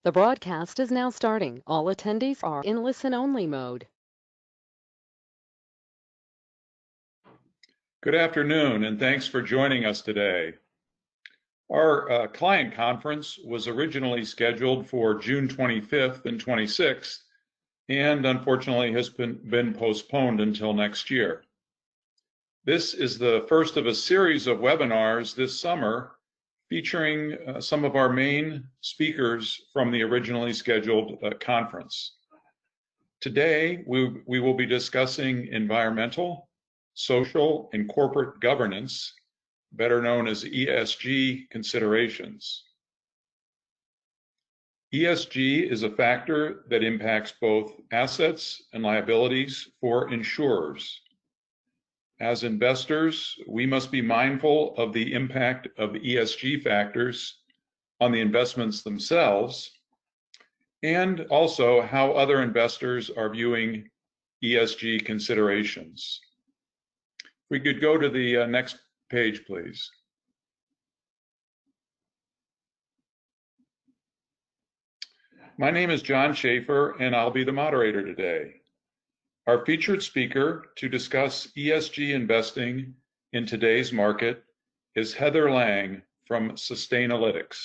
The broadcast is now starting. All attendees are in listen-only mode. Good afternoon, and thanks for joining us today. Our client conference was originally scheduled for June 25th and 26th, and unfortunately has been postponed until next year. This is the first of a series of webinars this summer featuring some of our main speakers from the originally scheduled conference. Today, we will be discussing environmental, social, and corporate governance, better known as ESG considerations. ESG is a factor that impacts both assets and liabilities for insurers. As investors, we must be mindful of the impact of ESG factors on the investments themselves, and also how other investors are viewing ESG considerations. We could go to the next page, please. My name is John Schaefer, and I'll be the moderator today. Our featured speaker to discuss ESG investing in today's market is Heather Lang from Sustainalytics,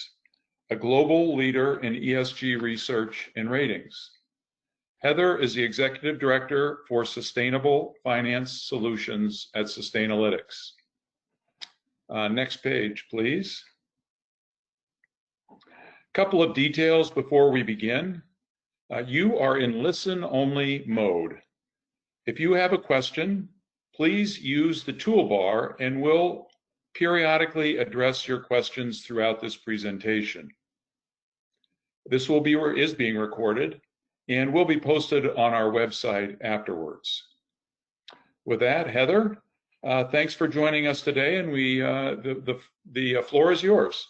a global leader in ESG research and ratings. Heather is the Executive Director for Sustainable Finance Solutions at Sustainalytics. Next page, please. Couple of details before we begin. You are in listen-only mode. If you have a question, please use the toolbar and we'll periodically address your questions throughout this presentation. This is being recorded and will be posted on our website afterwards. With that, Heather, thanks for joining us today, and the floor is yours.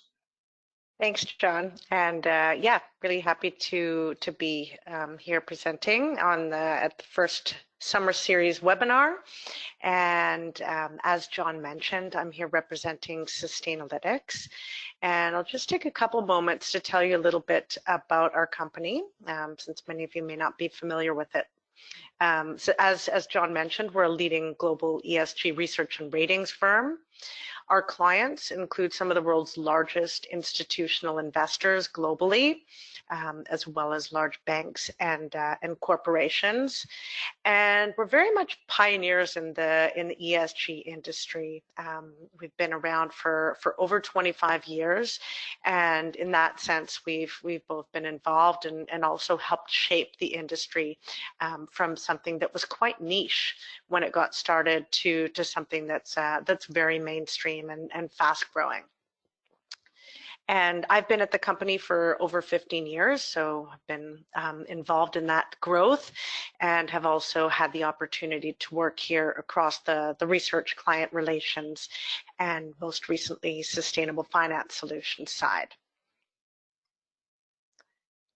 Thanks, John, and yeah, really happy to be here presenting at the first summer series webinar. And as John mentioned, I'm here representing Sustainalytics, and I'll just take a couple moments to tell you a little bit about our company, since many of you may not be familiar with it. So as John mentioned, we're a leading global ESG research and ratings firm. Our clients include some of the world's largest institutional investors globally, as well as large banks and corporations. And we're very much pioneers in the ESG industry. We've been around for over 25 years, and in that sense, we've both been involved and also helped shape the industry from something that was quite niche when it got started to something that's very mainstream and fast growing. And I've been at the company for over 15 years, so I've been involved in that growth and have also had the opportunity to work here across the research, client relations, and most recently sustainable finance solutions side.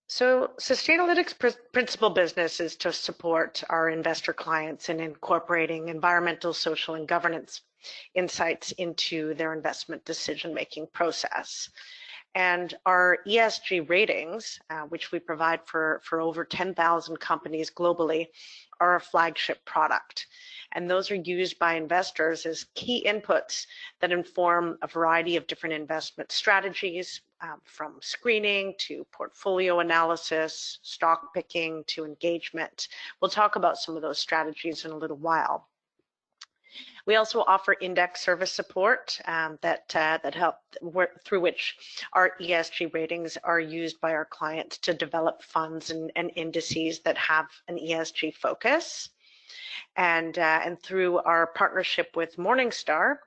So Sustainalytics' principal business is to support our investor clients in incorporating environmental, social, and governance insights into their investment decision-making process. And our ESG ratings, which we provide for over 10,000 companies globally, are a flagship product. And those are used by investors as key inputs that inform a variety of different investment strategies, from screening to portfolio analysis, stock picking to engagement. We'll talk about some of those strategies in a little while. We also offer index service support that help through which our ESG ratings are used by our clients to develop funds and indices that have an ESG focus. And through our partnership with Morningstar,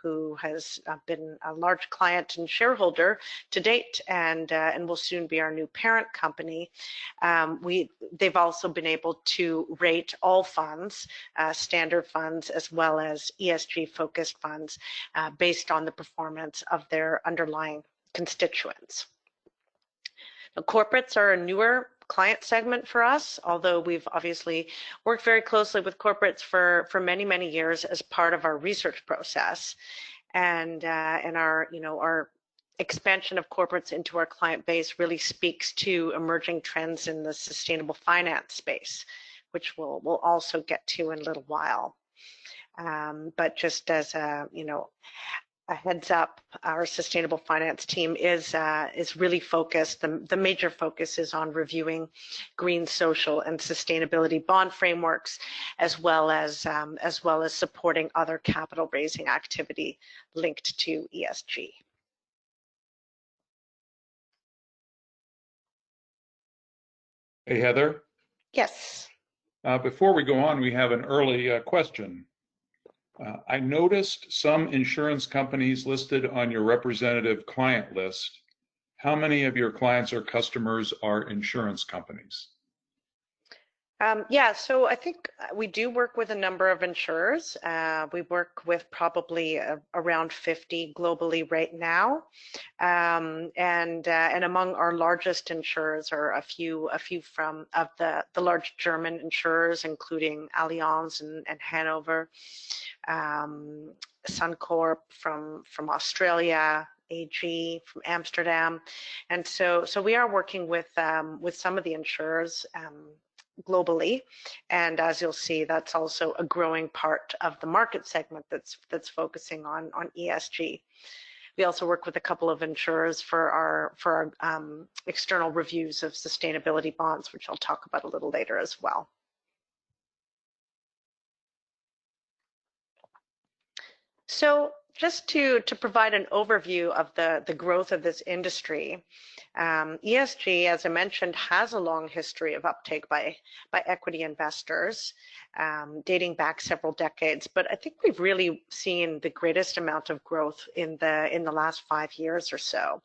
who has been a large client and shareholder to date, and will soon be our new parent company, they've also been able to rate all funds, standard funds as well as ESG-focused funds, based on the performance of their underlying constituents. Now, corporates are a newer client segment for us, although we've obviously worked very closely with corporates for many, many years as part of our research process. And our expansion of corporates into our client base really speaks to emerging trends in the sustainable finance space, which we'll also get to in a little while. But just as a heads up, our sustainable finance team is really focused. The major focus is on reviewing green, social, and sustainability bond frameworks, as well as supporting other capital raising activity linked to ESG. Hey, Heather. Yes. Before we go on, we have an early question. I noticed some insurance companies listed on your representative client list. How many of your clients or customers are insurance companies? Yeah, so I think we do work with a number of insurers. We work with probably around 50 globally right now, and among our largest insurers are a few from the large German insurers, including Allianz and Hanover, Suncorp from Australia, AG from Amsterdam, and so we are working with some of the insurers globally, and as you'll see, that's also a growing part of the market segment that's focusing on ESG. We also work with a couple of insurers for our external reviews of sustainability bonds, which I'll talk about a little later as well. So just to provide an overview of the growth of this industry, ESG, as I mentioned, has a long history of uptake by equity investors, dating back several decades. But I think we've really seen the greatest amount of growth in the last 5 years or so.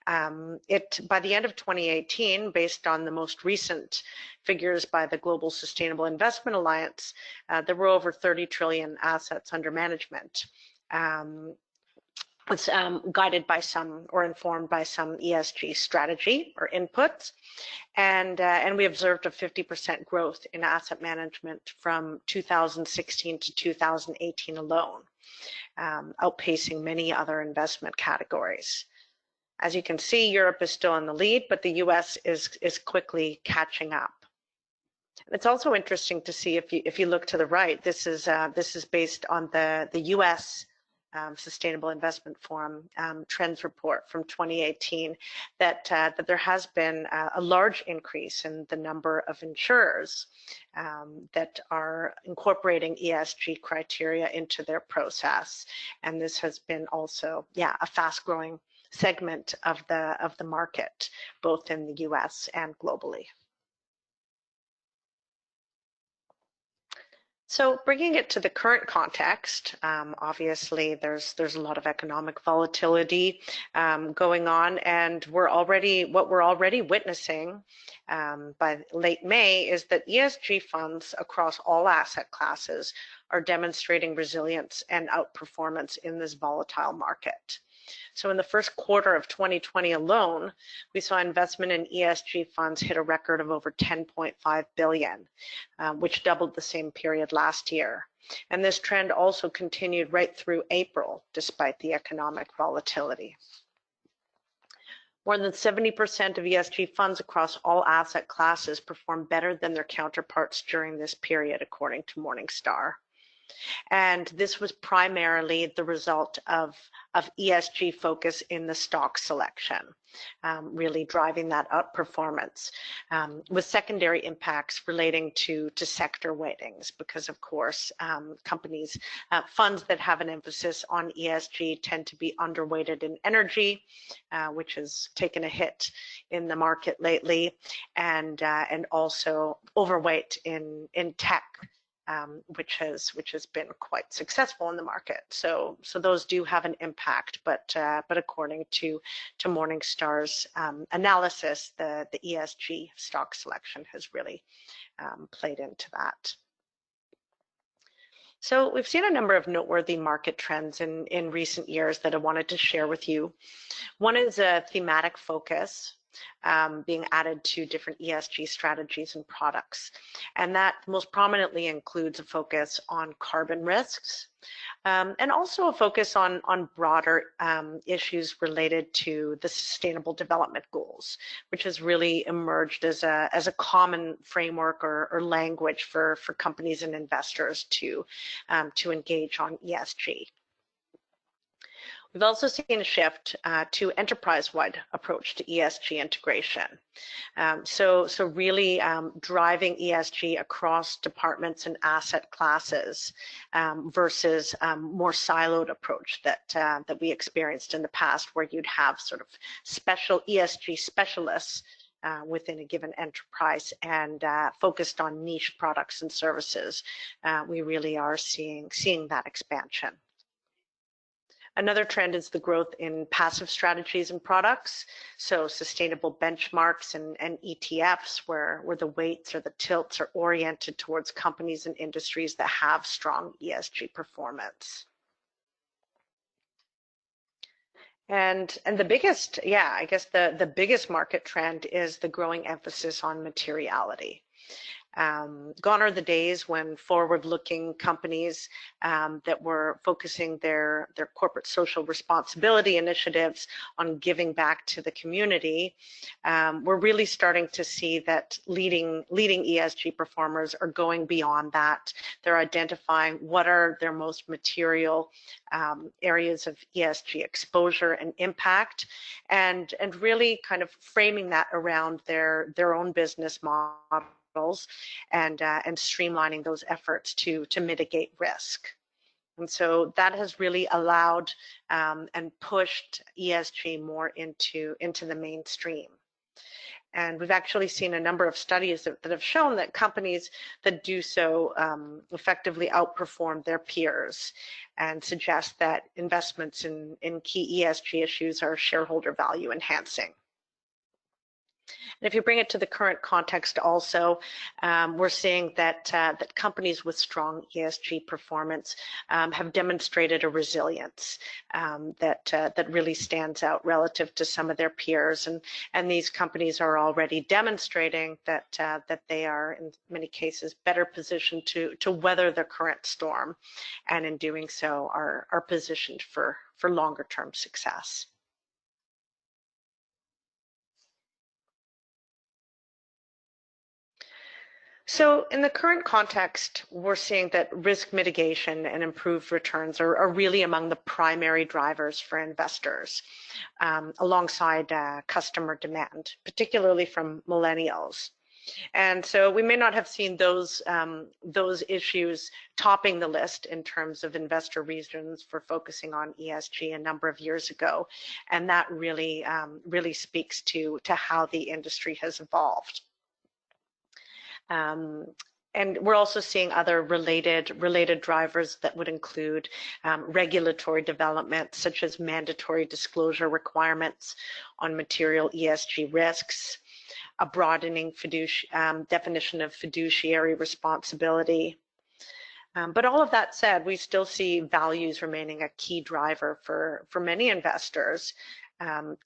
By the end of 2018, based on the most recent figures by the Global Sustainable Investment Alliance, there were over 30 trillion assets under management. Was guided by some or informed by some ESG strategy or inputs, and we observed a 50% growth in asset management from 2016 to 2018 alone, outpacing many other investment categories. As you can see, Europe is still in the lead, but the US is quickly catching up. It's also interesting to see if you look to the right. This is based on the US Sustainable Investment Forum trends report from 2018, that there has been a large increase in the number of insurers that are incorporating ESG criteria into their process, and this has been also, a fast-growing segment of the market, both in the US and globally. So bringing it to the current context, obviously there's a lot of economic volatility going on, and what we're already witnessing by late May is that ESG funds across all asset classes are demonstrating resilience and outperformance in this volatile market. So in the first quarter of 2020 alone, we saw investment in ESG funds hit a record of over 10.5 billion, which doubled the same period last year. And this trend also continued right through April, despite the economic volatility. More than 70% of ESG funds across all asset classes performed better than their counterparts during this period, according to Morningstar. And this was primarily the result of ESG focus in the stock selection, really driving that outperformance, with secondary impacts relating to sector weightings, because of course companies, funds that have an emphasis on ESG tend to be underweighted in energy, which has taken a hit in the market lately, and also overweight in tech, which has been quite successful in the market. So those do have an impact, but according to Morningstar's analysis, the ESG stock selection has really played into that. So we've seen a number of noteworthy market trends in recent years that I wanted to share with you. One is a thematic focus being added to different ESG strategies and products. And that most prominently includes a focus on carbon risks, and also a focus on broader issues related to the Sustainable Development Goals, which has really emerged as a common framework or language for companies and investors to engage on ESG. We've also seen a shift to enterprise-wide approach to ESG integration. So really driving ESG across departments and asset classes versus more siloed approach that we experienced in the past, where you'd have sort of special ESG specialists within a given enterprise and focused on niche products and services. We really are seeing that expansion. Another trend is the growth in passive strategies and products. So sustainable benchmarks and ETFs where the weights or the tilts are oriented towards companies and industries that have strong ESG performance. And the biggest, I guess the biggest market trend is the growing emphasis on materiality. Gone are the days when forward-looking companies that were focusing their corporate social responsibility initiatives on giving back to the community. We're really starting to see that leading ESG performers are going beyond that. They're identifying what are their most material areas of ESG exposure and impact, and really kind of framing that around their own business model and streamlining those efforts to mitigate risk. And so that has really allowed and pushed ESG more into the mainstream. And we've actually seen a number of studies that have shown that companies that do so effectively outperform their peers, and suggest that investments in key ESG issues are shareholder value enhancing. And if you bring it to the current context also, we're seeing that companies with strong ESG performance have demonstrated a resilience that really stands out relative to some of their peers. And these companies are already demonstrating that they are, in many cases, better positioned to weather the current storm, and in doing so are positioned for longer term success. So in the current context, we're seeing that risk mitigation and improved returns are really among the primary drivers for investors, alongside customer demand, particularly from millennials. And so we may not have seen those issues topping the list in terms of investor reasons for focusing on ESG a number of years ago, and that really speaks to how the industry has evolved. And we're also seeing other related drivers that would include regulatory development, such as mandatory disclosure requirements on material ESG risks, a broadening definition of fiduciary responsibility. But all of that said, we still see values remaining a key driver for many investors,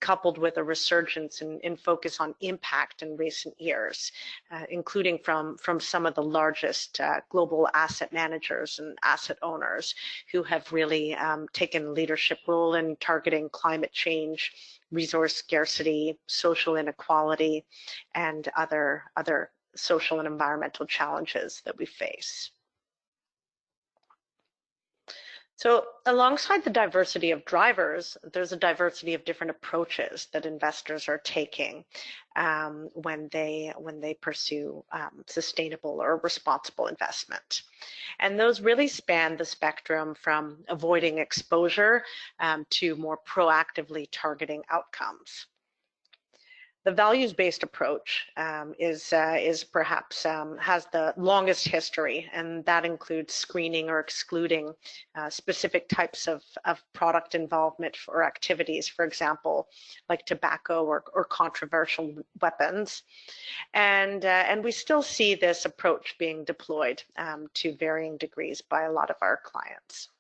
coupled with a resurgence in focus on impact in recent years, including from some of the largest global asset managers and asset owners who have really taken a leadership role in targeting climate change, resource scarcity, social inequality, and other social and environmental challenges that we face. So alongside the diversity of drivers, there's a diversity of different approaches that investors are taking when they pursue sustainable or responsible investment. And those really span the spectrum from avoiding exposure to more proactively targeting outcomes. The values-based approach is perhaps has the longest history, and that includes screening or excluding specific types of product involvement or activities, for example, like tobacco or controversial weapons. And we still see this approach being deployed to varying degrees by a lot of our clients.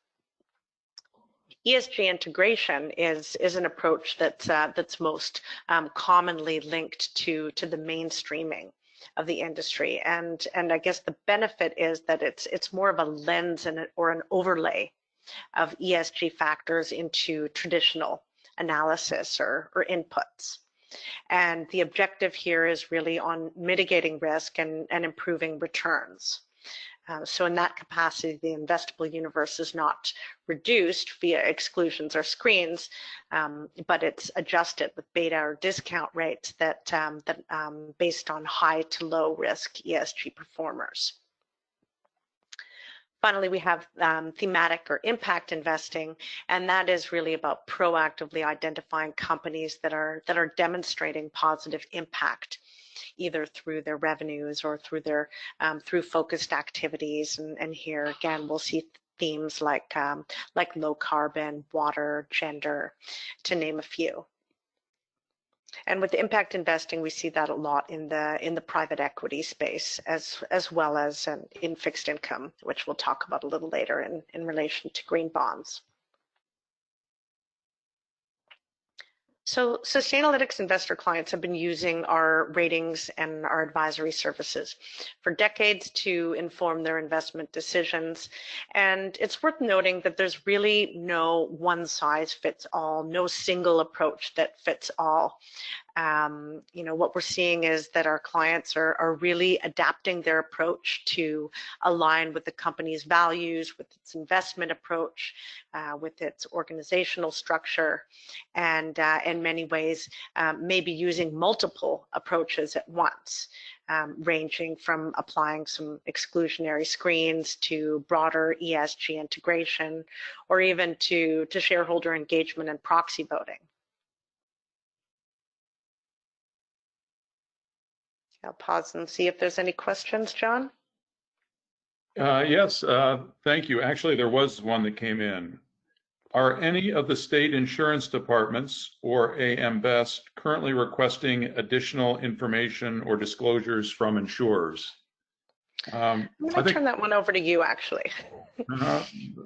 ESG integration is an approach that's most commonly linked to the mainstreaming of the industry, and I guess the benefit is that it's more of a lens or an overlay of ESG factors into traditional analysis or inputs. And the objective here is really on mitigating risk and improving returns. So in that capacity, the investable universe is not reduced via exclusions or screens, but it's adjusted with beta or discount rates that based on high to low risk ESG performers. Finally, we have thematic or impact investing, and that is really about proactively identifying companies that are demonstrating positive impact, either through their revenues or through their through focused activities. And here again, we'll see themes like low carbon, water, gender, to name a few. And with impact investing, we see that a lot in the private equity space, as well as in fixed income, which we'll talk about a little later in relation to green bonds. So Sustainalytics investor clients have been using our ratings and our advisory services for decades to inform their investment decisions. And it's worth noting that there's really no one size fits all, no single approach that fits all. What we're seeing is that our clients are really adapting their approach to align with the company's values, with its investment approach, with its organizational structure, and in many ways, maybe using multiple approaches at once, ranging from applying some exclusionary screens to broader ESG integration, or even to shareholder engagement and proxy voting. I'll pause and see if there's any questions, John. Yes, thank you. Actually, there was one that came in. Are any of the state insurance departments or AM Best currently requesting additional information or disclosures from insurers? I'm going to turn that one over to you, actually.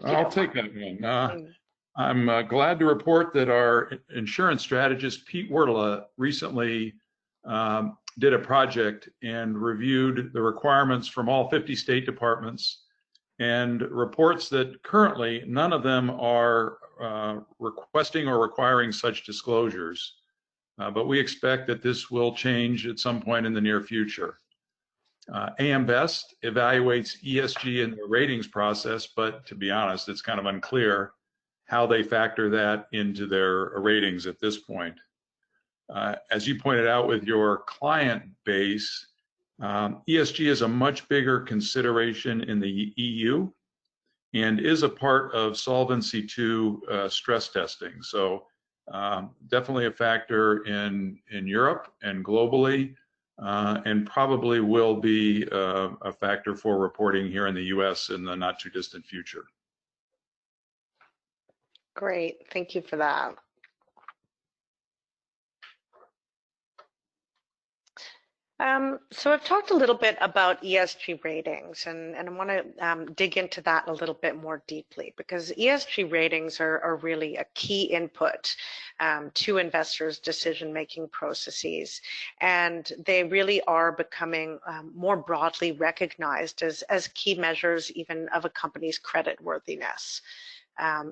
I'll take that one. I'm glad to report that our insurance strategist, Pete Wurtela, recently did a project and reviewed the requirements from all 50 state departments, and reports that currently none of them are requesting or requiring such disclosures. But we expect that this will change at some point in the near future. AM Best evaluates ESG in their ratings process, but to be honest, it's kind of unclear how they factor that into their ratings at this point. As you pointed out with your client base, ESG is a much bigger consideration in the EU and is a part of Solvency II stress testing. So definitely a factor in Europe and globally, and probably will be a factor for reporting here in the US in the not too distant future. Great, thank you for that. So I've talked a little bit about ESG ratings, and I want to dig into that a little bit more deeply, because ESG ratings are really a key input to investors' decision-making processes, and they really are becoming more broadly recognized as key measures even of a company's creditworthiness.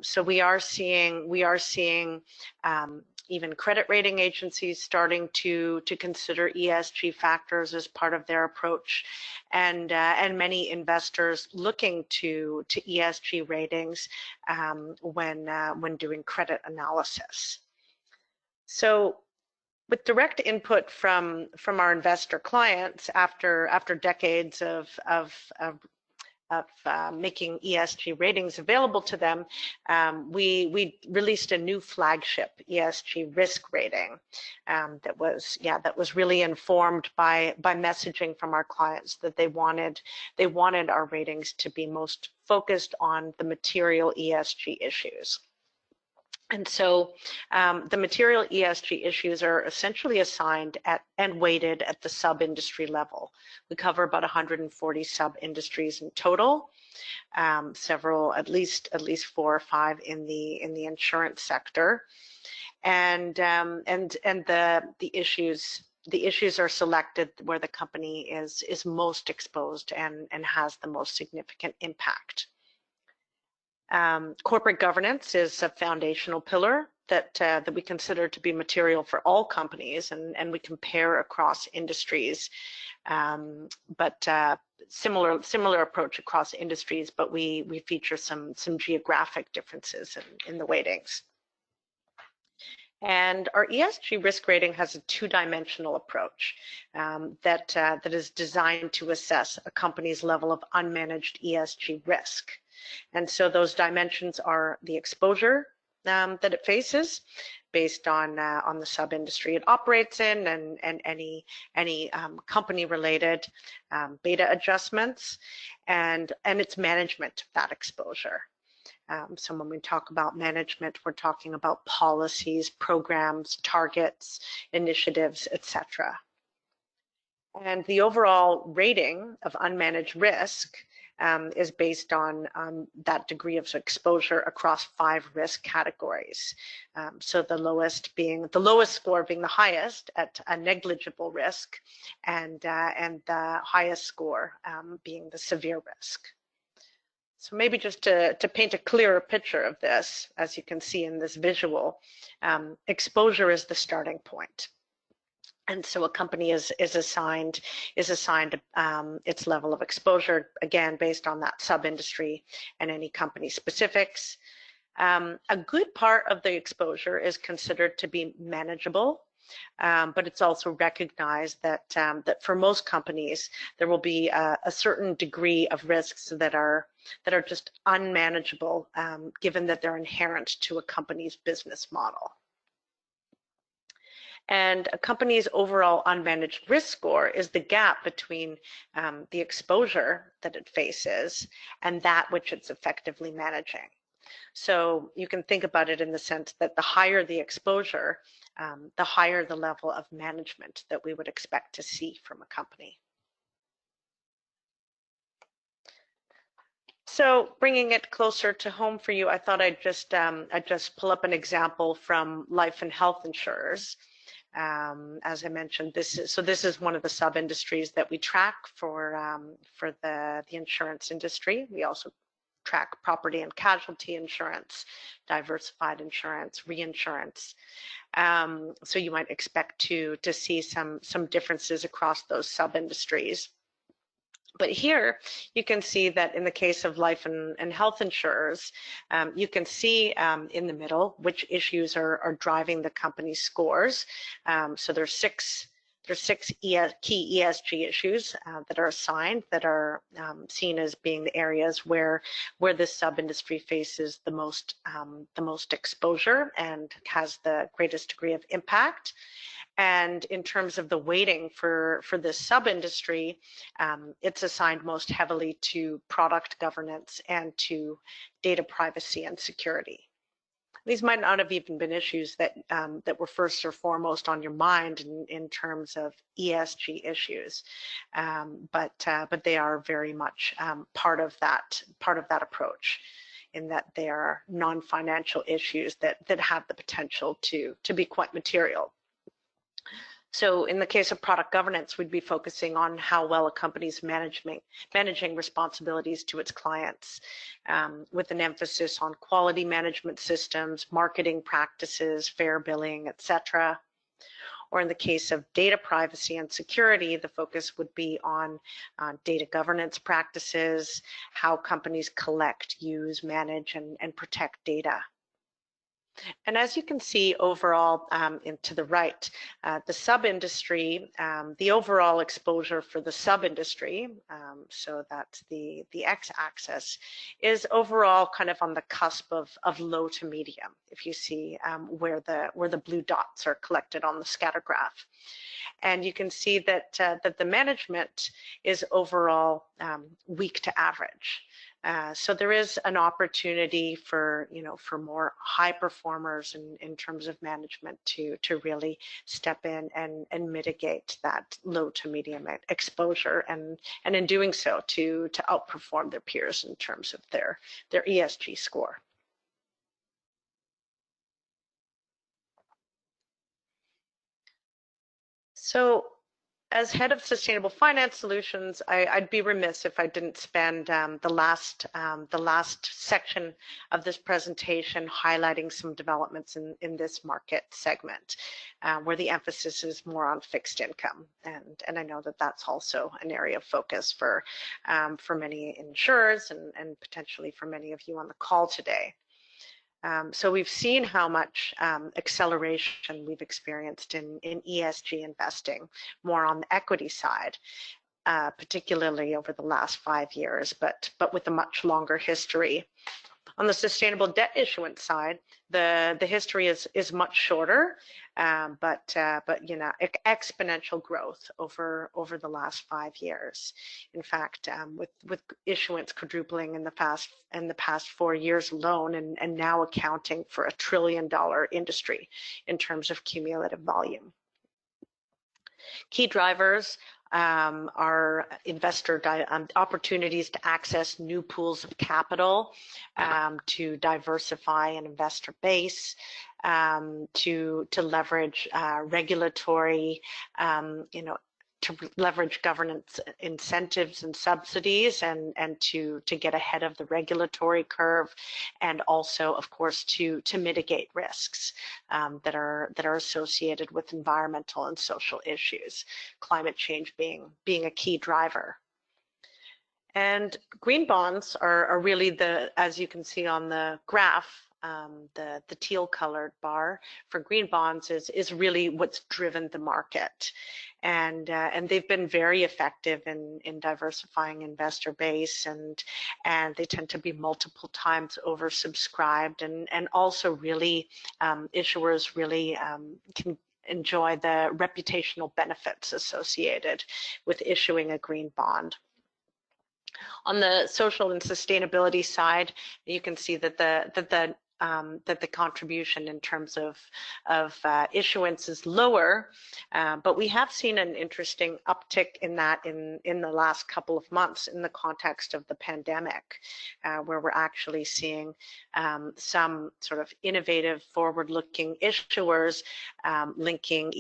So we are seeing even credit rating agencies starting to consider ESG factors as part of their approach, and many investors looking to ESG ratings when doing credit analysis. So with direct input from our investor clients after decades of making ESG ratings available to them, we released a new flagship ESG risk rating that was really informed by messaging from our clients that they wanted our ratings to be most focused on the material ESG issues. And so the material ESG issues are essentially assigned at and weighted at the sub-industry level. We cover about 140 sub-industries in total, several, at least 4 or 5 in the insurance sector, and the issues are selected where the company is most exposed and has the most significant impact. Corporate governance is a foundational pillar that we consider to be material for all companies, and we compare across industries, but similar approach across industries, but we feature some geographic differences in the weightings. And our ESG risk rating has a two-dimensional approach that is designed to assess a company's level of unmanaged ESG risk. And so those dimensions are the exposure that it faces based on the sub-industry it operates in, and any company-related beta adjustments, and its management of that exposure. So when we talk about management, we're talking about policies, programs, targets, initiatives, etc. And the overall rating of unmanaged risk is based on that degree of exposure across 5 risk categories. So the lowest score being the highest at a negligible risk, and the highest score being the severe risk. So maybe just to paint a clearer picture of this, as you can see in this visual, exposure is the starting point. And so a company is assigned its level of exposure, again, based on that sub-industry and any company specifics. A good part of the exposure is considered to be manageable, but it's also recognized that for most companies, there will be a certain degree of risks that are just unmanageable, given that they're inherent to a company's business model. And a company's overall unmanaged risk score is the gap between the exposure that it faces and that which it's effectively managing. So you can think about it in the sense that the higher the exposure, the higher the level of management that we would expect to see from a company. So bringing it closer to home for you, I thought I'd just pull up an example from life and health insurers. As I mentioned, this is one of the sub-industries that we track for the insurance industry. We also track property and casualty insurance, diversified insurance, reinsurance. So you might expect to see some differences across those sub-industries. But here you can see that in the case of life and health insurers, you can see in the middle which issues are driving the company's scores. So there's six key ESG issues that are assigned, that are seen as being the areas where this sub-industry faces the most exposure and has the greatest degree of impact. And in terms of the weighting for this sub-industry, it's assigned most heavily to product governance and to data privacy and security. These might not have even been issues that were first or foremost on your mind in terms of ESG issues, but they are very much part of that approach, in that they are non-financial issues that have the potential to be quite material. So in the case of product governance, we'd be focusing on how well a company's managing responsibilities to its clients, with an emphasis on quality management systems, marketing practices, fair billing, etc. Or in the case of data privacy and security, the focus would be on data governance practices, how companies collect, use, manage, and protect data. And as you can see overall to the right, the sub-industry, the overall exposure for the sub-industry, so that's the x-axis, is overall kind of on the cusp of low to medium, if you see where the blue dots are collected on the scatter graph. And you can see that the management is overall weak to average. So there is an opportunity for, for more high performers in terms of management to really step in and mitigate that low to medium exposure, and in doing so to outperform their peers in terms of their ESG score. So as head of Sustainable Finance Solutions, I'd be remiss if I didn't spend the last section of this presentation highlighting some developments in this market segment, where the emphasis is more on fixed income, and I know that that's also an area of focus for many insurers and potentially for many of you on the call today. So we've seen how much acceleration we've experienced in ESG investing, more on the equity side, particularly over the last 5 years, but with a much longer history. On the sustainable debt issuance side, the history is much shorter, but exponential growth over the last 5 years. In fact, with issuance quadrupling in the past 4 years alone, and now accounting for $1 trillion industry in terms of cumulative volume. Key drivers are investor opportunities to access new pools of capital, to diversify an investor base, to leverage regulatory, to leverage governance incentives and subsidies, and to get ahead of the regulatory curve, and also, of course, to mitigate risks that are associated with environmental and social issues, climate change being a key driver. And green bonds are really as you can see on the graph, the teal colored bar for green bonds is really what's driven the market. And they've been very effective in diversifying investor base, and they tend to be multiple times oversubscribed, and also really issuers really can enjoy the reputational benefits associated with issuing a green bond. On the social and sustainability side, you can see that the contribution in terms of issuance is lower, but we have seen an interesting uptick in that in the last couple of months in the context of the pandemic, where we're actually seeing some sort of innovative, forward-looking issuers linking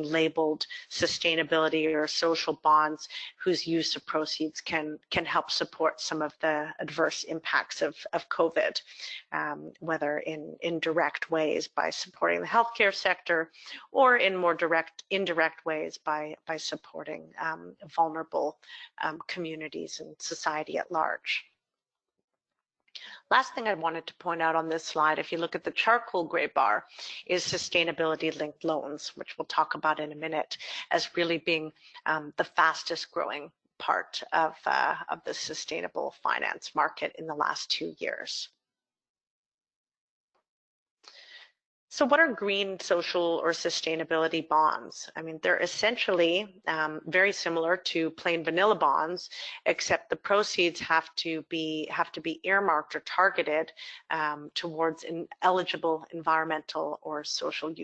labeled sustainability or social bonds whose use of proceeds can help support some of the adverse impacts of COVID. Whether in direct ways by supporting the healthcare sector, or in more indirect ways by supporting vulnerable communities and society at large. Last thing I wanted to point out on this slide, if you look at the charcoal gray bar, is sustainability-linked loans, which we'll talk about in a minute, as really being the fastest growing part of the sustainable finance market in the last 2 years. So what are green, social, or sustainability bonds? I mean, they're essentially very similar to plain vanilla bonds, except the proceeds have to be earmarked or targeted towards eligible environmental or social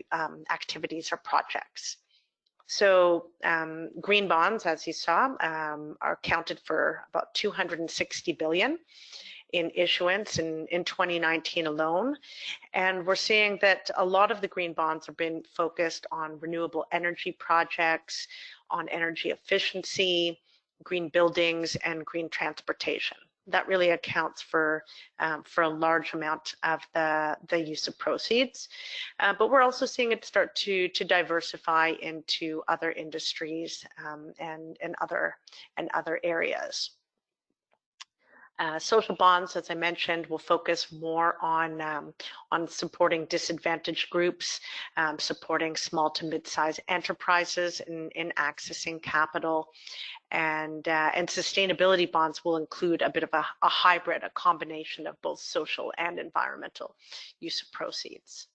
activities or projects. So green bonds, as you saw, are counted for about 260 billion in issuance in 2019 alone. And we're seeing that a lot of the green bonds have been focused on renewable energy projects, on energy efficiency, green buildings, and green transportation. That really accounts for a large amount of the use of proceeds. But we're also seeing it start to diversify into other industries and other areas. Social bonds, as I mentioned, will focus more on supporting disadvantaged groups, supporting small to mid-sized enterprises in accessing capital, and sustainability bonds will include a bit of a hybrid, a combination of both social and environmental use of proceeds.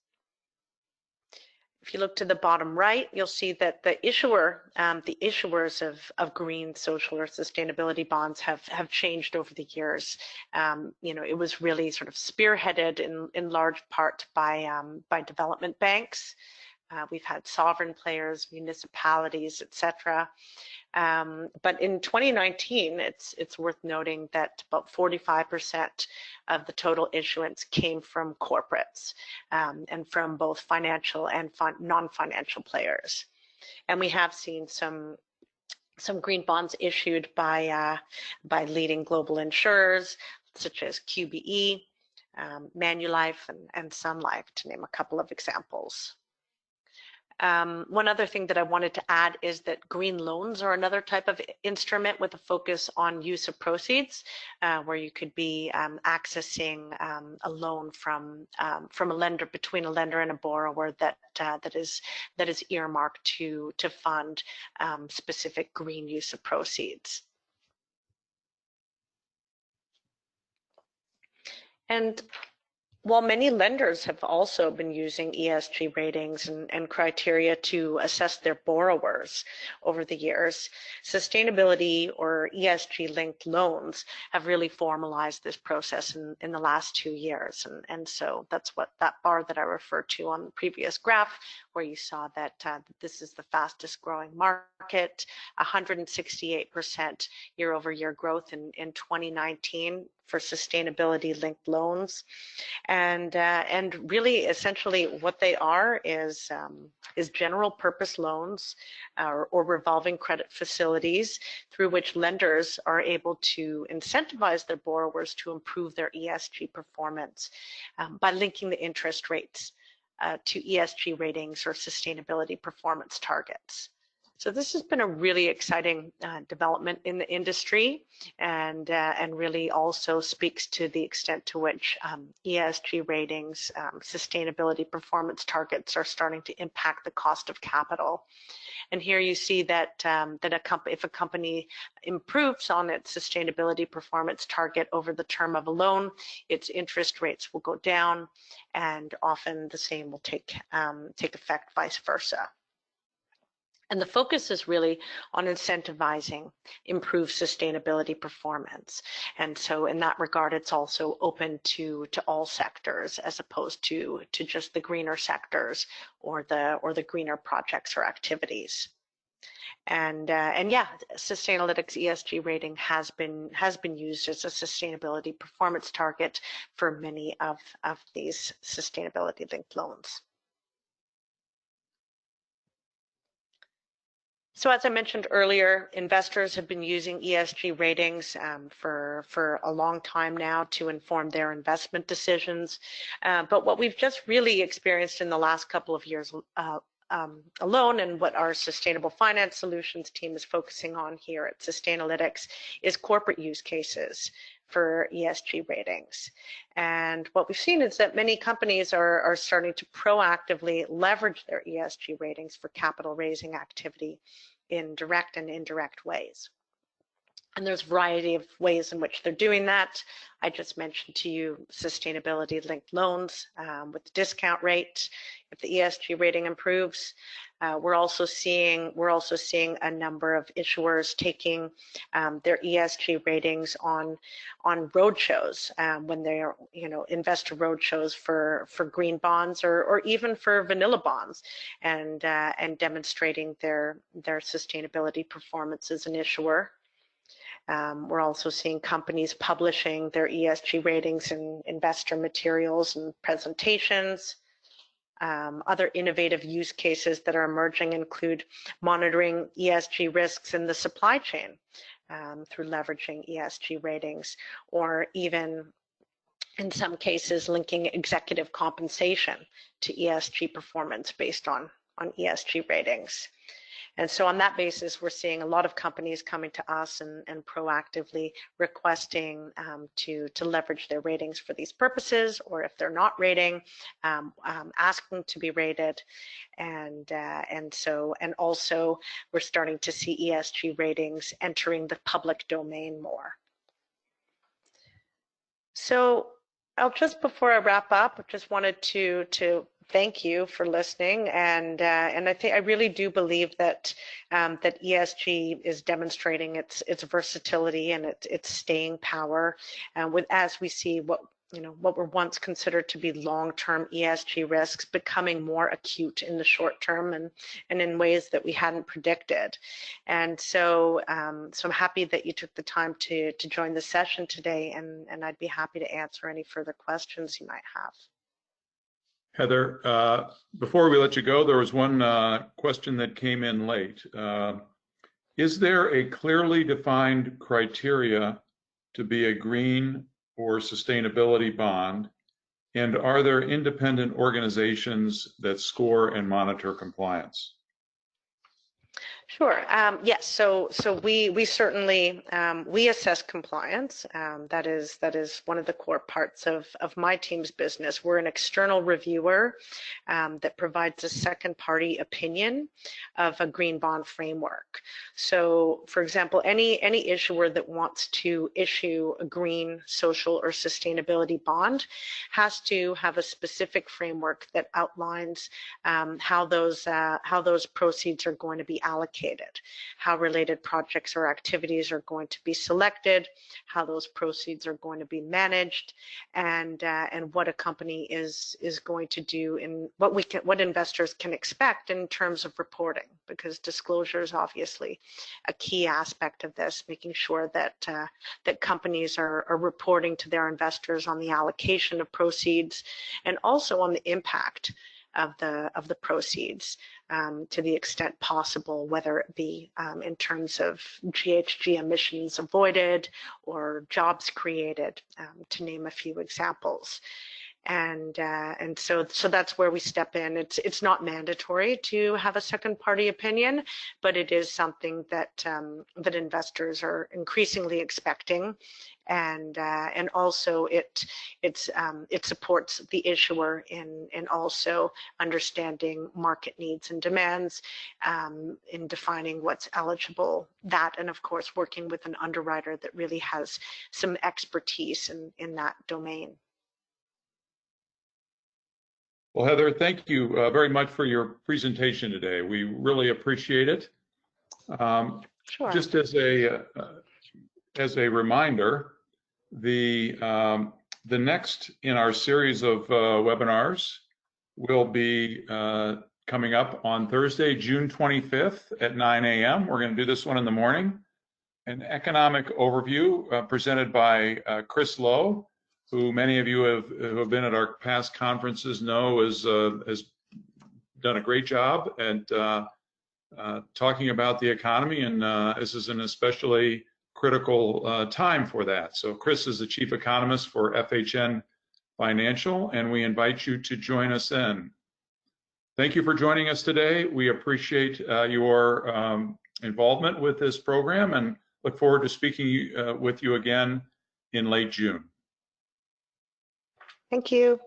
If you look to the bottom right, you'll see that the issuers of green, social, or sustainability bonds have changed over the years. It was really sort of spearheaded in large part by development banks. We've had sovereign players, municipalities, etc. But in 2019, it's worth noting that about 45% of the total issuance came from corporates and from both financial and non-financial players. And we have seen some green bonds issued by leading global insurers such as QBE, Manulife, and Sun Life, to name a couple of examples. One other thing that I wanted to add is that green loans are another type of instrument with a focus on use of proceeds, where you could be accessing a loan from a lender, between a lender and a borrower that is earmarked to fund specific green use of proceeds. And while many lenders have also been using ESG ratings and criteria to assess their borrowers over the years, sustainability or ESG-linked loans have really formalized this process in the last 2 years. And so that's what that bar that I referred to on the previous graph, where you saw that this is the fastest growing market, 168% year-over-year growth in 2019 for sustainability-linked loans. And really, essentially, what they are is general purpose loans or revolving credit facilities through which lenders are able to incentivize their borrowers to improve their ESG performance by linking the interest rates to ESG ratings or sustainability performance targets. So this has been a really exciting development in the industry, and really also speaks to the extent to which ESG ratings, sustainability performance targets are starting to impact the cost of capital. And here you see that if a company improves on its sustainability performance target over the term of a loan, its interest rates will go down, and often the same will take effect vice versa. And the focus is really on incentivizing improved sustainability performance. And so in that regard, it's also open to all sectors as opposed to just the greener sectors or the greener projects or activities. And yeah, Sustainalytics ESG rating has been used as a sustainability performance target for many of these sustainability linked loans. So as I mentioned earlier, investors have been using ESG ratings for a long time now to inform their investment decisions. But what we've just really experienced in the last couple of years alone, and what our Sustainable Finance Solutions team is focusing on here at Sustainalytics, is corporate use cases for ESG ratings. And what we've seen is that many companies are starting to proactively leverage their ESG ratings for capital raising activity in direct and indirect ways. And there's a variety of ways in which they're doing that. I just mentioned to you sustainability linked loans with the discount rate. If the ESG rating improves, we're also seeing a number of issuers taking their ESG ratings on roadshows when they are, investor roadshows for green bonds or even for vanilla bonds, and demonstrating their sustainability performance as an issuer. We're also seeing companies publishing their ESG ratings in investor materials and presentations. Other innovative use cases that are emerging include monitoring ESG risks in the supply chain through leveraging ESG ratings, or even in some cases linking executive compensation to ESG performance based on ESG ratings. And so on that basis, we're seeing a lot of companies coming to us and proactively requesting to leverage their ratings for these purposes, or if they're not rating, asking to be rated. And also we're starting to see ESG ratings entering the public domain more. So before I wrap up, I just wanted to thank you for listening, and I really do believe that that ESG is demonstrating its versatility and its staying power, as we see what were once considered to be long-term ESG risks becoming more acute in the short term and in ways that we hadn't predicted. And so, so I'm happy that you took the time to join the session today, and I'd be happy to answer any further questions you might have. Heather, before we let you go, there was one question that came in late. Is there a clearly defined criteria to be a green or sustainability bond? And are there independent organizations that score and monitor compliance? Sure. Yes. So we certainly we assess compliance. That is one of the core parts of my team's business. We're an external reviewer that provides a second-party opinion of a green bond framework. So, for example, any issuer that wants to issue a green, social, or sustainability bond has to have a specific framework that outlines how those proceeds are going to be allocated, how related projects or activities are going to be selected, how those proceeds are going to be managed, and what a company is going to do, and what investors can expect in terms of reporting, because disclosure is obviously a key aspect of this, making sure that that companies are reporting to their investors on the allocation of proceeds and also on the impact of the proceeds to the extent possible, whether it be in terms of GHG emissions avoided or jobs created, to name a few examples. And so that's where we step in. It's not mandatory to have a second-party opinion, but it is something that that investors are increasingly expecting, and also it supports the issuer in also understanding market needs and demands, in defining what's eligible. That, and of course working with an underwriter that really has some expertise in that domain. Well, Heather, thank you very much for your presentation today. We really appreciate it. Sure. Just as a reminder, the next in our series of webinars will be coming up on Thursday, June 25th at 9 a.m. We're going to do this one in the morning. An economic overview presented by Chris Lowe, who many of you who have been at our past conferences know has done a great job at talking about the economy, and this is an especially critical time for that. So Chris is the chief economist for FHN Financial, and we invite you to join us then. Thank you for joining us today. We appreciate your involvement with this program and look forward to speaking with you again in late June. Thank you.